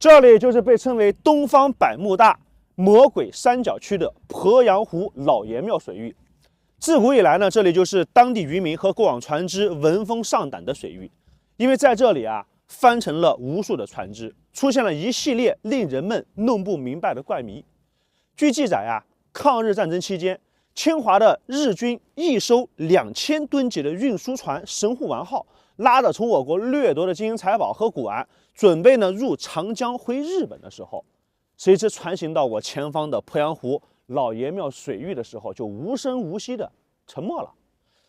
这里就是被称为东方百慕大魔鬼三角区的鄱阳湖老爷庙水域。自古以来呢，这里就是当地渔民和过往船只闻风丧胆的水域，因为在这里啊，翻沉了无数的船只，出现了一系列令人们弄不明白的怪谜。据记载啊，抗日战争期间，侵华的日军一艘2000吨级的运输船神户丸号，拉着从我国掠夺的金银财宝和古玩，准备呢入长江回日本的时候，谁知船行到我前方的鄱阳湖老爷庙水域的时候，就无声无息的沉没了。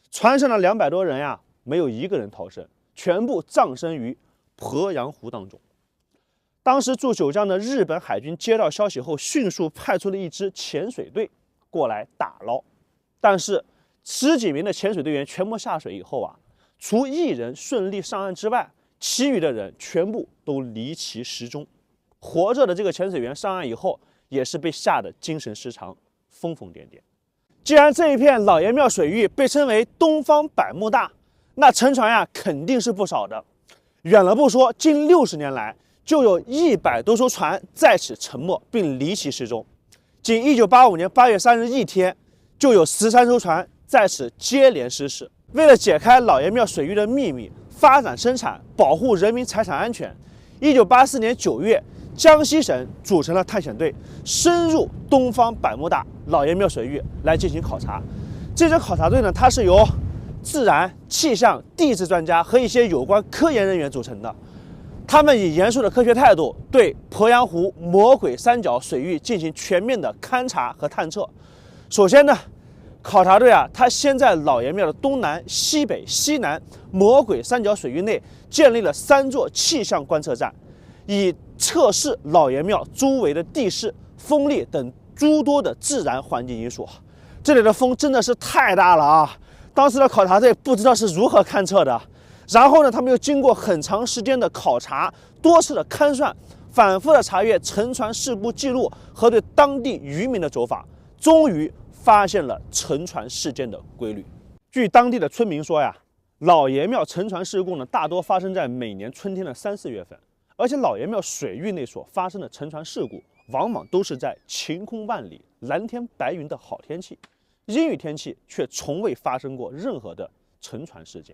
船上的200多人呀，没有一个人逃生，全部葬身于鄱阳湖当中。当时驻九江的日本海军接到消息后，迅速派出了一支潜水队过来打捞，但是10几名的潜水队员全部下水以后啊，除1人顺利上岸之外，其余的人全部都离奇失踪。活着的这个潜水员上岸以后，也是被吓得精神失常，疯疯癫癫。既然这一片老爷庙水域被称为东方百慕大，那沉船呀肯定是不少的。远了不说，近60年来就有100多艘船在此沉没并离奇失踪。仅1985年8月3日一天，就有13艘船在此接连失事。为了解开老爷庙水域的秘密，发展生产，保护人民财产安全，1984年9月，江西省组成了探险队，深入东方百慕大老爷庙水域来进行考察。这支考察队呢，它是由自然、气象、地质专家和一些有关科研人员组成的。他们以严肃的科学态度，对鄱阳湖魔鬼三角水域进行全面的勘察和探测。首先呢，考察队啊，他先在老爷庙的东南、西北、西南魔鬼三角水域内建立了3座气象观测站，以测试老爷庙周围的地势、风力等诸多的自然环境因素。这里的风真的是太大了啊！当时的考察队不知道是如何勘测的。然后呢，他们又经过很长时间的考察，多次的勘算，反复的查阅沉船事故记录和对当地渔民的走访，终于发现了沉船事件的规律。据当地的村民说呀，老爷庙沉船事故呢，大多发生在每年春天的3、4月份，而且老爷庙水域内所发生的沉船事故，往往都是在晴空万里、蓝天白云的好天气，阴雨天气却从未发生过任何的沉船事件。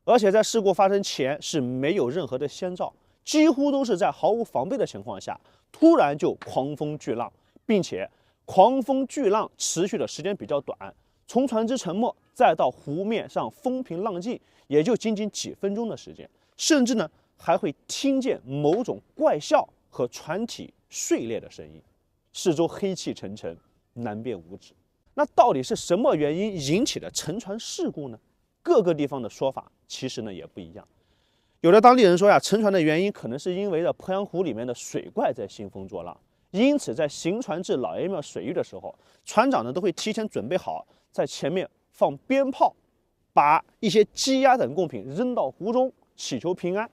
而且在事故发生前是没有任何的先兆，几乎都是在毫无防备的情况下，突然就狂风巨浪，并且狂风巨浪持续的时间比较短，从船只沉没再到湖面上风平浪静，也就仅仅几分钟的时间，甚至呢还会听见某种怪笑和船体碎裂的声音，四周黑气沉沉，难辨无指。那到底是什么原因引起的沉船事故呢？各个地方的说法其实呢也不一样。有的当地人说呀，沉船的原因可能是因为鄱阳湖里面的水怪在兴风作浪，因此在行船至老爷庙水域的时候，船长呢都会提前准备好，在前面放鞭炮，把一些鸡鸭等贡品扔到湖中，祈求平安。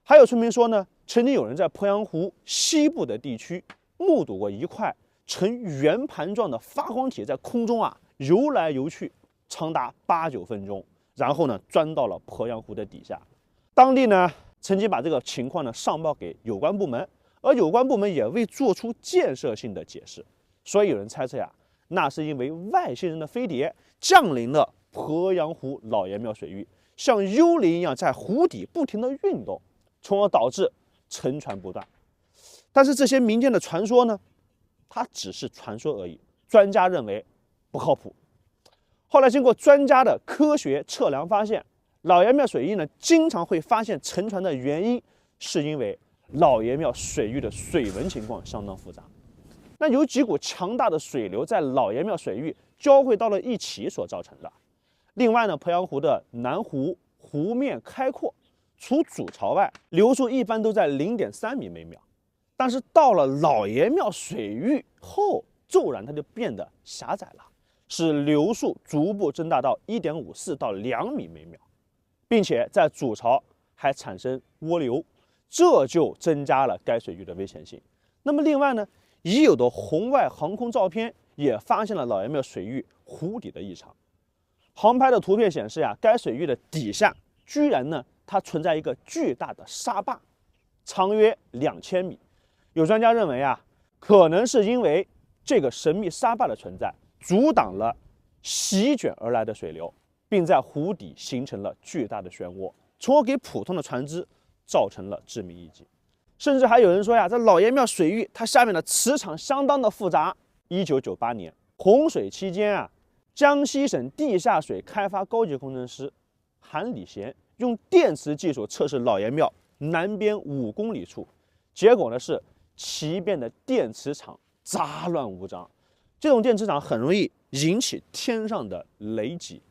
还有村民说呢，曾经有人在鄱阳湖西部的地区目睹过一块呈圆盘状的发光体在空中啊游来游去，长达8、9分钟，然后呢钻到了鄱阳湖的底下。当地呢曾经把这个情况呢上报给有关部门，而有关部门也未做出建设性的解释。所以有人猜测呀，那是因为外星人的飞碟降临了鄱阳湖老爷庙水域，像幽灵一样在湖底不停地运动，从而导致沉船不断。但是这些民间的传说呢，它只是传说而已，专家认为不靠谱。后来经过专家的科学测量发现，老爷庙水域呢经常会发现沉船的原因，是因为老爷庙水域的水文情况相当复杂。那有几股强大的水流在老爷庙水域交汇到了一起所造成的。另外呢，鄱阳湖的南湖湖面开阔，除主潮外，流速一般都在0.3米每秒。但是到了老爷庙水域后，骤然它就变得狭窄了，使流速逐步增大到1.54到2米每秒，并且在主潮还产生涡流，这就增加了该水域的危险性。那么另外呢，已有的红外航空照片也发现了老爷庙水域湖底的异常。航拍的图片显示呀，该水域的底下居然呢它存在一个巨大的沙坝，长约2000米。有专家认为啊，可能是因为这个神秘沙坝的存在，阻挡了席卷而来的水流，并在湖底形成了巨大的漩涡，从而给普通的船只造成了致命一击。甚至还有人说呀，这老爷庙水域它下面的磁场相当的复杂。1998年洪水期间啊，江西省地下水开发高级工程师韩礼贤用电磁技术测试老爷庙南边5公里处，结果呢是其边的电磁场杂乱无章，这种电磁场很容易引起天上的雷击。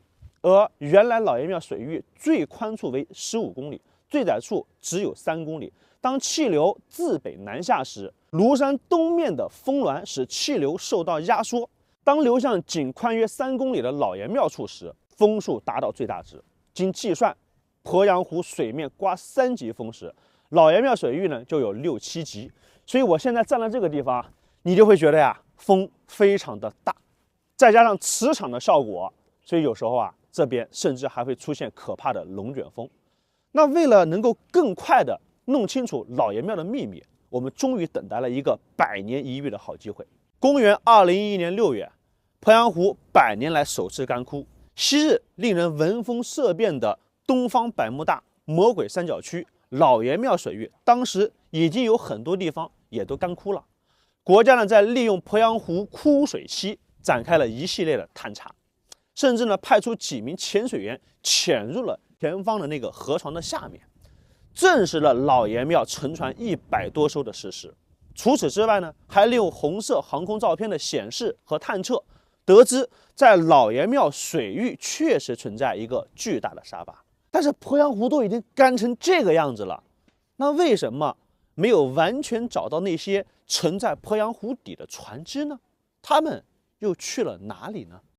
而原来老爷庙水域最宽处为15公里，最窄处只有3公里。当气流自北南下时，庐山东面的峰峦使气流受到压缩。当流向仅宽约3公里的老爷庙处时，风速达到最大值。经计算，鄱阳湖水面刮3级风时，老爷庙水域呢就有6、7级。所以我现在站在这个地方，你就会觉得呀，风非常的大，再加上磁场的效果，所以有时候啊，这边甚至还会出现可怕的龙卷风。那为了能够更快的弄清楚老爷庙的秘密，我们终于等待了一个100年一遇的好机会。公元2011年6月，鄱阳湖100年来首次干枯。昔日令人闻风色变的东方百慕大、魔鬼三角区、老爷庙水域，当时已经有很多地方也都干枯了。国家呢，在利用鄱阳湖枯水期展开了一系列的探查，甚至呢派出几名潜水员潜入了前方的那个河床的下面，证实了老爷庙沉船100多艘的事实。除此之外呢，还利用红色航空照片的显示和探测，得知在老爷庙水域确实存在一个巨大的沙坝。但是鄱阳湖都已经干成这个样子了，那为什么没有完全找到那些沉在鄱阳湖底的船只呢？他们又去了哪里呢？